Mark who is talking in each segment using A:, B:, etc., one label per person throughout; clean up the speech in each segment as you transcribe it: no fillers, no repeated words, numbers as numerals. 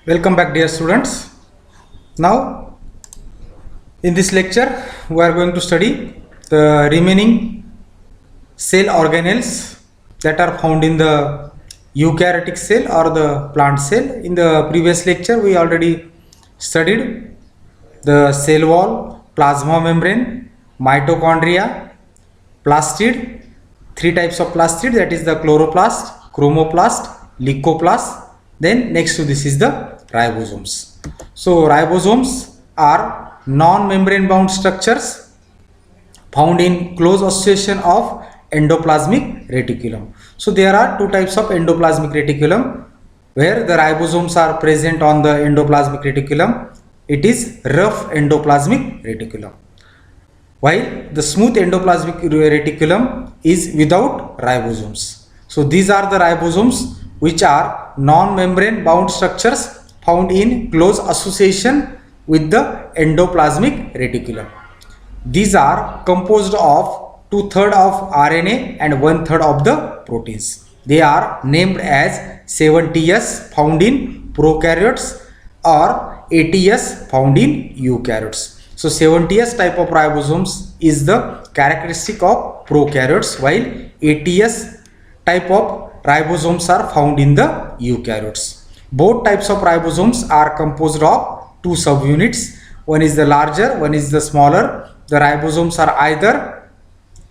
A: Welcome back, dear students. Now, in this lecture, we are going to study the remaining cell organelles that are found in the eukaryotic cell or the plant cell. In the previous lecture, we already studied the cell wall, plasma membrane, mitochondria, plastid, three types of plastid, that is the chloroplast, chromoplast, leucoplast. Then next to this is the ribosomes. So ribosomes are non-membrane bound structures found in close association of endoplasmic reticulum. So there are two types of endoplasmic reticulum where the ribosomes are present on the endoplasmic reticulum. It is rough endoplasmic reticulum, while the smooth endoplasmic reticulum is without ribosomes. So these are the ribosomes which are non-membrane bound structures found in close association with the endoplasmic reticulum. These are composed of 2/3 of RNA and 1/3 of the proteins. They are named as 70S found in prokaryotes or 80S found in eukaryotes. So 70S type of ribosomes is the characteristic of prokaryotes, while 80S type of ribosomes are found in the eukaryotes. Both types of ribosomes are composed of two subunits. One is the larger, one is the smaller. The ribosomes are either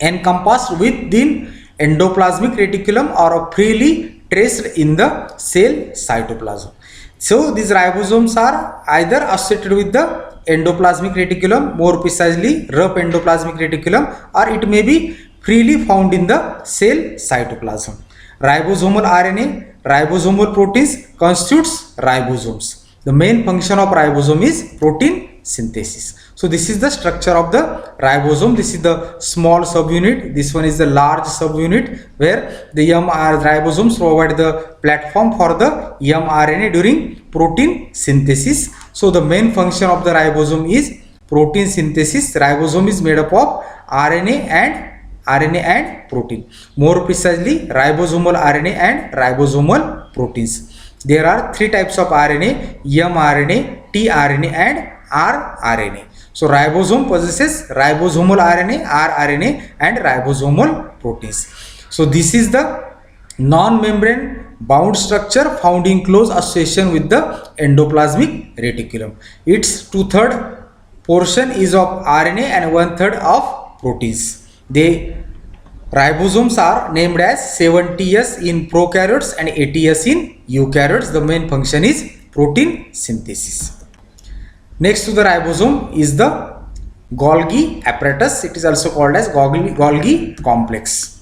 A: encompassed within endoplasmic reticulum or freely traced in the cell cytoplasm. So these ribosomes are either associated with the endoplasmic reticulum, more precisely rough endoplasmic reticulum, or it may be freely found in the cell cytoplasm. Ribosomal RNA, ribosomal proteins constitutes ribosomes. The main function of ribosome is protein synthesis. So this is the structure of the ribosome. This is the small subunit. This one is the large subunit where the ribosomes provide the platform for the mRNA during protein synthesis. So the main function of the ribosome is protein synthesis. Ribosome is made up of RNA and protein. More precisely, ribosomal RNA and ribosomal proteins. There are three types of RNA: mRNA, tRNA and rRNA. So ribosome possesses ribosomal RNA, rRNA and ribosomal proteins. So this is the non-membrane bound structure found in close association with the endoplasmic reticulum. Its 2/3 portion is of RNA and 1/3 of proteins. The ribosomes are named as 70S in prokaryotes and 80S in eukaryotes. The main function is protein synthesis. Next to the ribosome is the Golgi apparatus. It is also called as Golgi complex.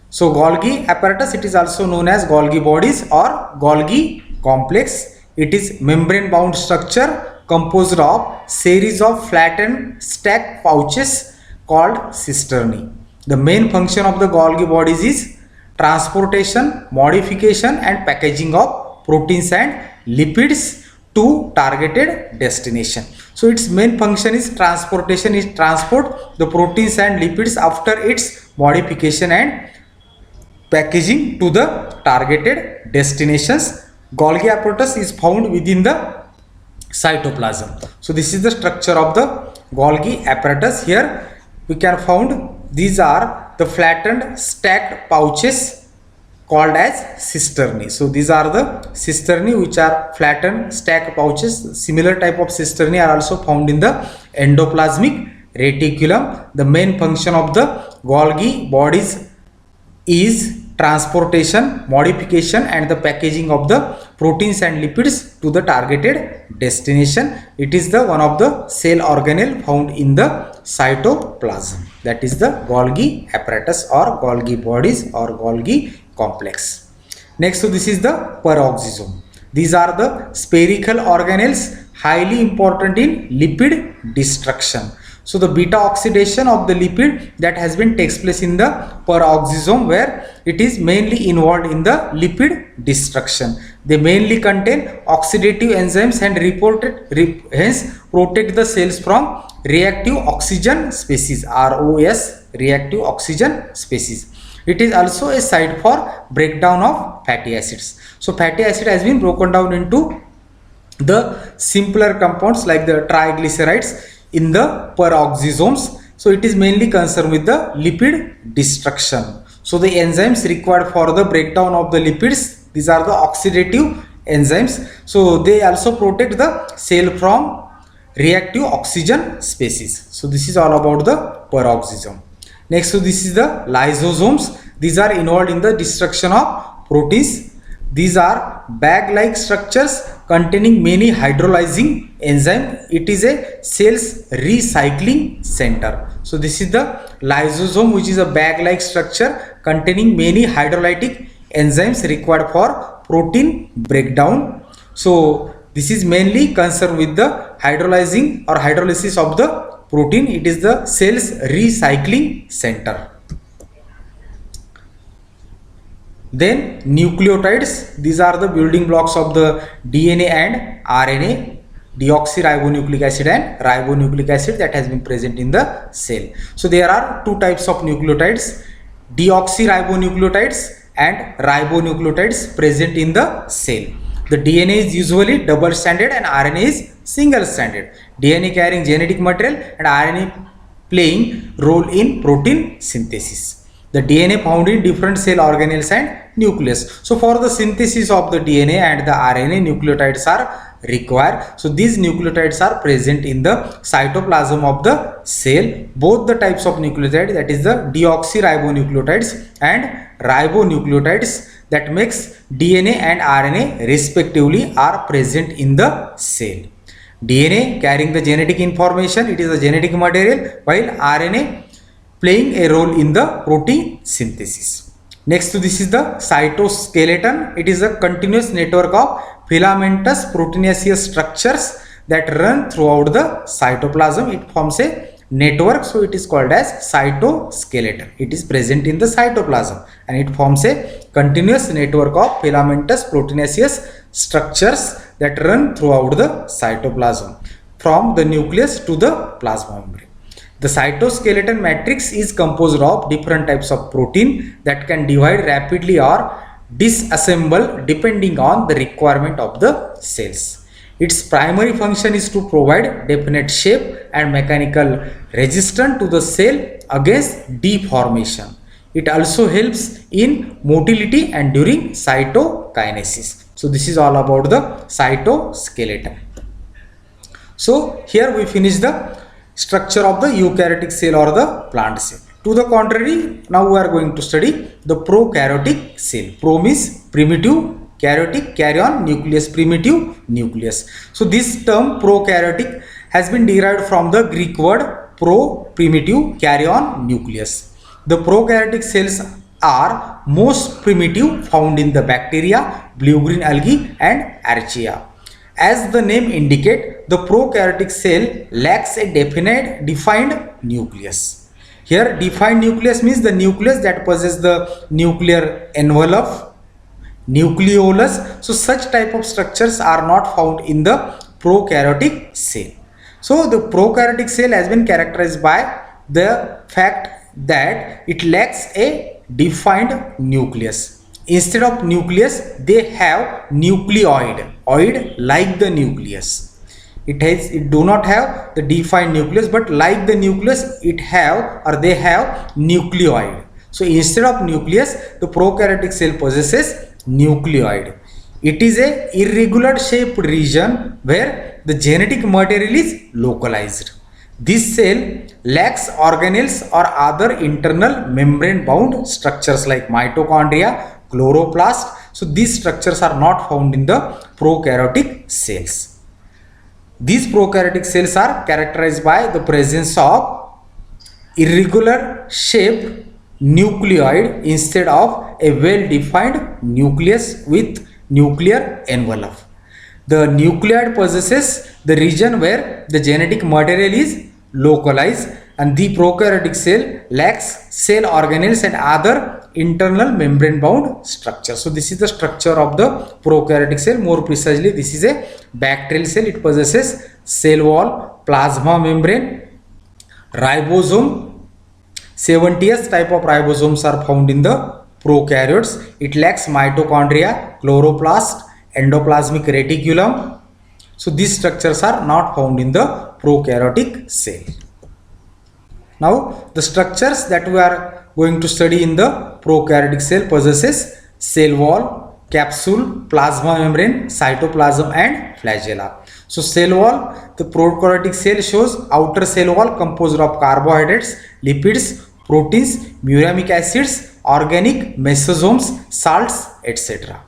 A: So Golgi apparatus, it is also known as Golgi bodies or Golgi complex. It is membrane bound structure composed of series of flattened stacked pouches called cisternae. The main function of the Golgi bodies is transportation, modification and packaging of proteins and lipids to targeted destination. So its main function is transportation, is transport the proteins and lipids after its modification and packaging to the targeted destinations. Golgi apparatus is found within the cytoplasm. So this is the structure of the Golgi apparatus. Here we can found these are the flattened stacked pouches called as cisternae. So these are the cisternae which are flattened stacked pouches. Similar type of cisternae are also found in the endoplasmic reticulum. The main function of the Golgi bodies is transportation, modification and the packaging of the proteins and lipids to the targeted destination. It is the one of the cell organelle found in the cytoplasm. That is the Golgi apparatus or Golgi bodies or Golgi complex. Next to this is the peroxisome. These are the spherical organelles highly important in lipid destruction. So the beta oxidation of the lipid that has been takes place in the peroxisome, where it is mainly involved in the lipid destruction. They mainly contain oxidative enzymes and hence protect the cells from reactive oxygen species, ROS, reactive oxygen species. It is also a site for breakdown of fatty acids. So fatty acid has been broken down into the simpler compounds like the triglycerides in the peroxisomes. So it is mainly concerned with the lipid destruction. So the enzymes required for the breakdown of the lipids, these are the oxidative enzymes. So they also protect the cell from reactive oxygen species. So this is all about the peroxisome. Next, so this is the lysosomes. These are involved in the destruction of proteins. These are bag-like structures containing many hydrolyzing enzyme. It is a cell's recycling center. So this is the lysosome, which is a bag-like structure containing many hydrolytic enzymes required for protein breakdown. So this is mainly concerned with the hydrolyzing or hydrolysis of the protein. It is the cell's recycling center. Then nucleotides, these are the building blocks of the DNA and RNA, deoxyribonucleic acid and ribonucleic acid that has been present in the cell. So there are two types of nucleotides, deoxyribonucleotides and ribonucleotides present in the cell. The DNA is usually double stranded and RNA is single stranded. DNA carrying genetic material and RNA playing role in protein synthesis. The DNA found in different cell organelles and nucleus. So for the synthesis of the DNA and the RNA, nucleotides are required. So these nucleotides are present in the cytoplasm of the cell. Both the types of nucleotide, that is the deoxyribonucleotides and ribonucleotides that makes DNA and RNA respectively, are present in the cell. DNA carrying the genetic information, it is the genetic material, while RNA playing a role in the protein synthesis. Next to this is the cytoskeleton. It is a continuous network of filamentous proteinaceous structures that run throughout the cytoplasm. It forms a network, so it is called as cytoskeleton. It is present in the cytoplasm and it forms a continuous network of filamentous proteinaceous structures that run throughout the cytoplasm from the nucleus to the plasma membrane. The cytoskeleton matrix is composed of different types of protein that can divide rapidly or disassemble depending on the requirement of the cells. Its primary function is to provide definite shape and mechanical resistance to the cell against deformation. It also helps in motility and during cytokinesis. So this is all about the cytoskeleton. So here we finish the structure of the eukaryotic cell or the plant cell. To the contrary, now we are going to study the prokaryotic cell. Pro means primitive, karyotic, karyon, nucleus, primitive nucleus. So this term prokaryotic has been derived from the Greek word pro, primitive, karyon, nucleus. The prokaryotic cells are most primitive, found in the bacteria, blue-green algae and archaea. As the name indicates, the prokaryotic cell lacks a defined nucleus. Here defined nucleus means the nucleus that possesses the nuclear envelope, nucleolus. So such type of structures are not found in the prokaryotic cell. So the prokaryotic cell has been characterized by the fact that it lacks a defined nucleus. Instead of nucleus, they have nucleoid, oid like the nucleus. It do not have the defined nucleus, but like the nucleus, they have nucleoid. So instead of nucleus, the prokaryotic cell possesses nucleoid. It is a irregular shaped region where the genetic material is localized. This cell lacks organelles or other internal membrane bound structures like mitochondria, chloroplast. So these structures are not found in the prokaryotic cells. These prokaryotic cells are characterized by the presence of irregular shaped nucleoid instead of a well-defined nucleus with nuclear envelope. The nucleoid possesses the region where the genetic material is localized, and the prokaryotic cell lacks cell organelles and other internal membrane bound structure. So this is the structure of the prokaryotic cell. More precisely, this is a bacterial cell. It possesses cell wall, plasma membrane, ribosome. 70th type of ribosomes are found in the prokaryotes. It lacks mitochondria, chloroplast, endoplasmic reticulum, So these structures are not found in the prokaryotic cell. Now the structures that we are going to study in the prokaryotic cell possesses cell wall, capsule, plasma membrane, cytoplasm and flagella. So cell wall, the prokaryotic cell shows outer cell wall composed of carbohydrates, lipids, proteins, muramic acids, organic, mesosomes, salts, etc.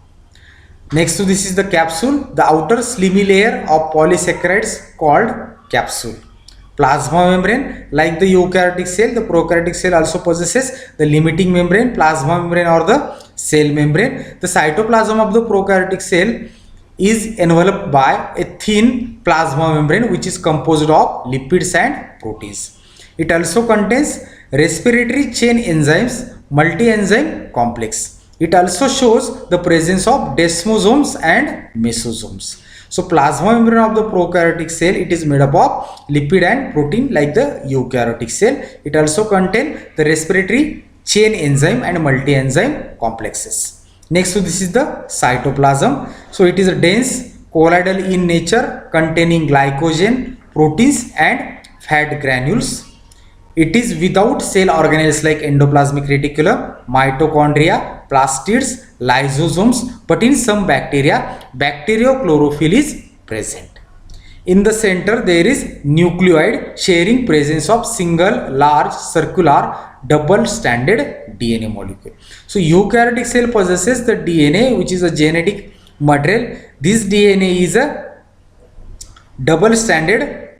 A: Next to this is the capsule, the outer slimy layer of polysaccharides called capsule. Plasma membrane, like the eukaryotic cell, the prokaryotic cell also possesses the limiting membrane, plasma membrane or the cell membrane. The cytoplasm of the prokaryotic cell is enveloped by a thin plasma membrane which is composed of lipids and proteins. It also contains respiratory chain enzymes, multi-enzyme complex. It also shows the presence of desmosomes and mesosomes. So plasma membrane of the prokaryotic cell, it is made up of lipid and protein like the eukaryotic cell. It also contains the respiratory chain enzyme and multi-enzyme complexes. Next to this is the cytoplasm. So it is a dense colloidal in nature containing glycogen, proteins and fat granules. It is without cell organelles like endoplasmic reticulum, mitochondria, plastids, lysosomes, but in some bacteria, bacteriochlorophyll is present. In the center, there is nucleoid sharing presence of single large circular double-stranded DNA molecule. So eukaryotic cell possesses the DNA, which is a genetic material. This DNA is a double-stranded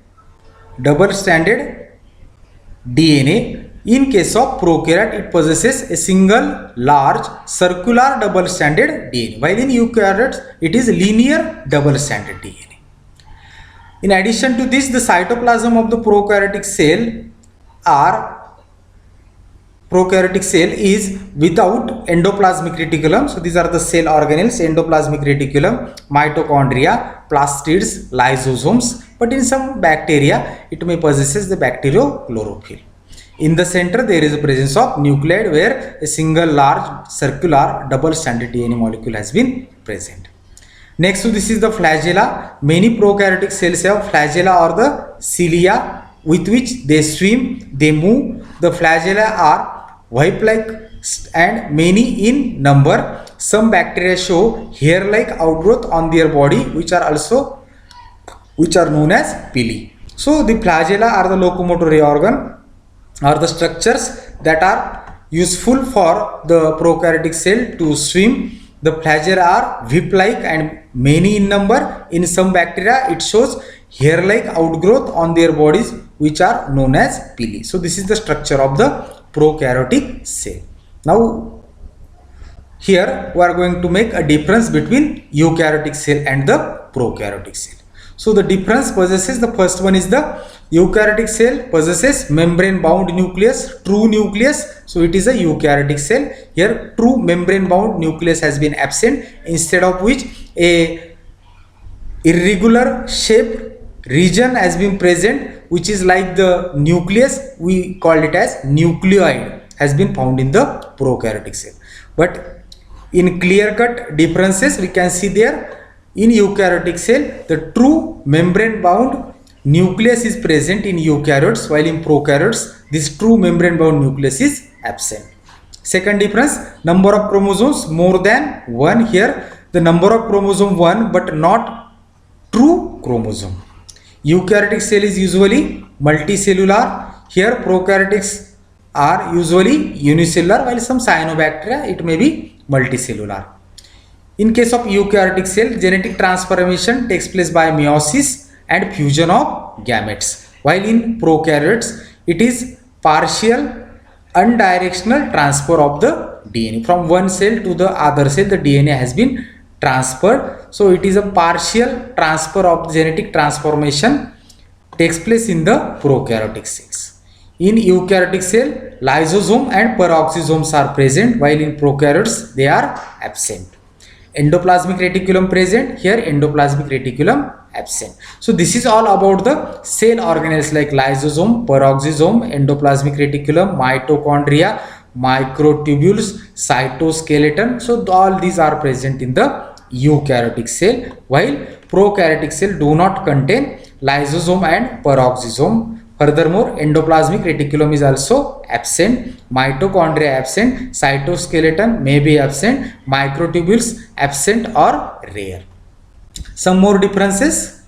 A: DNA. In case of prokaryote, it possesses a single large circular double-stranded DNA, while in eukaryotes it is linear double-stranded DNA. In addition to this, the cytoplasm of the prokaryotic cell is without endoplasmic reticulum. So these are the cell organelles: endoplasmic reticulum, mitochondria, plastids, lysosomes, but in some bacteria it may possesses the bacteriochlorophyll. In the center, there is a presence of nucleide where a single large circular double-stranded DNA molecule has been present. Next to this is the flagella. Many prokaryotic cells have flagella or the cilia with which they swim, they move. The flagella are whip-like and many in number. Some bacteria show hair-like outgrowth on their body which are known as pili. So the flagella are the locomotory organ or the structures that are useful for the prokaryotic cell to swim. The flagella are whip-like and many in number. In some bacteria, it shows hair-like outgrowth on their bodies which are known as pili. So this is the structure of the prokaryotic cell. Now here we are going to make a difference between eukaryotic cell and the prokaryotic cell. So the difference possesses, the first one is the eukaryotic cell possesses membrane bound nucleus, true nucleus. So it is a eukaryotic cell. Here true membrane bound nucleus has been absent, instead of which a irregular shaped region has been present which is like the nucleus. We call it as nucleoid, has been found in the prokaryotic cell. But in clear cut differences we can see there. In eukaryotic cell, the true membrane bound nucleus is present in eukaryotes, while in prokaryotes this true membrane bound nucleus is absent. Second difference, number of chromosomes more than one. Here the number of chromosome 1 but not true chromosome. Eukaryotic cell is usually multicellular. Here prokaryotics are usually unicellular, while some cyanobacteria it may be multicellular. In case of eukaryotic cell, genetic transformation takes place by meiosis and fusion of gametes, while in prokaryotes it is partial unidirectional transfer of the DNA from one cell to the other cell. The DNA has been transferred, so it is a partial transfer of genetic transformation takes place in the prokaryotic cells. In eukaryotic cell, lysosome and peroxisomes are present, while in prokaryotes they are absent. Endoplasmic reticulum present, here endoplasmic reticulum absent. So this is all about the cell organelles like lysosome, peroxisome, endoplasmic reticulum, mitochondria, microtubules, cytoskeleton. So all these are present in the eukaryotic cell, while prokaryotic cell do not contain lysosome and peroxisome. Furthermore, endoplasmic reticulum is also absent, mitochondria absent, cytoskeleton may be absent, microtubules absent or rare. Some more differences.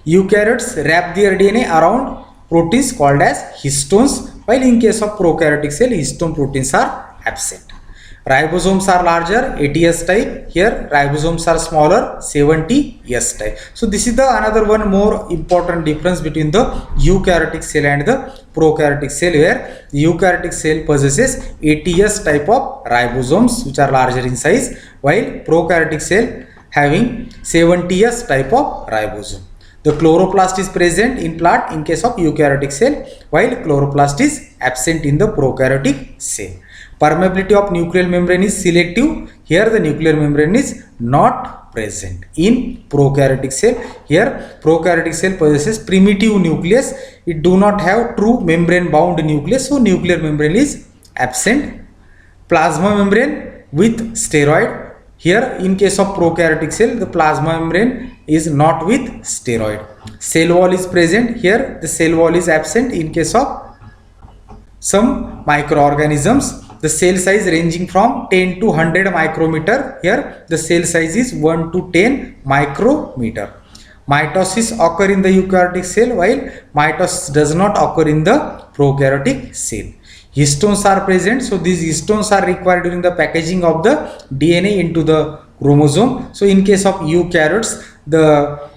A: Eukaryotes wrap their DNA around proteins called as histones, while in case of prokaryotic cell, histone proteins are absent. Ribosomes are larger, 80S type. Here ribosomes are smaller, 70S type. So this is the another one more important difference between the eukaryotic cell and the prokaryotic cell, where eukaryotic cell possesses 80S type of ribosomes which are larger in size, while prokaryotic cell having 70S type of ribosome. The chloroplast is present in plant in case of eukaryotic cell, while chloroplast is absent in the prokaryotic cell. Permeability of nuclear membrane is selective. Here the nuclear membrane is not present in prokaryotic cell. Here prokaryotic cell possesses primitive nucleus. It do not have true membrane bound nucleus, so nuclear membrane is absent. Plasma membrane with steroid. Here in case of prokaryotic cell, the plasma membrane is not with steroid. Cell wall is present. Here the cell wall is absent in case of some microorganisms. The cell size ranging from 10 to 100 micrometer. Here the cell size is 1 to 10 micrometer. Mitosis occur in the eukaryotic cell, while mitosis does not occur in the prokaryotic cell. Histones are present, so these histones are required during the packaging of the DNA into the chromosome. So in case of eukaryotes, the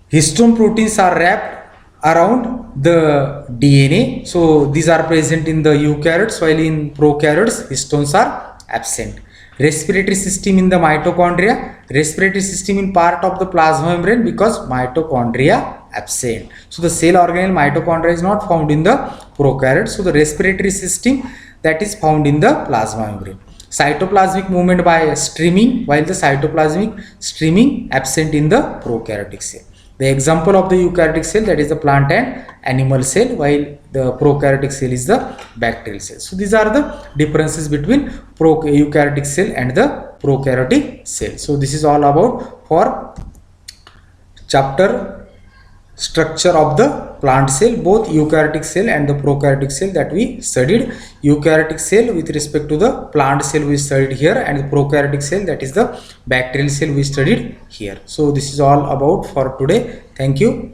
A: histone proteins are wrapped around the DNA, so these are present in the eukaryotes, while in prokaryotes histones are absent. Respiratory system in the mitochondria, respiratory system in part of the plasma membrane because mitochondria absent. So the cell organelle mitochondria is not found in the prokaryotes, so the respiratory system that is found in the plasma membrane. Cytoplasmic movement by streaming, while the cytoplasmic streaming absent in the prokaryotic cell. The example of the eukaryotic cell, that is the plant and animal cell, while the prokaryotic cell is the bacterial cell. So these are the differences between eukaryotic cell and the prokaryotic cell. So this is all about for chapter structure of the plant cell, both eukaryotic cell and the prokaryotic cell that we studied. Eukaryotic cell with respect to the plant cell we studied here, and the prokaryotic cell, that is the bacterial cell, we studied here. So this is all about for today. Thank you.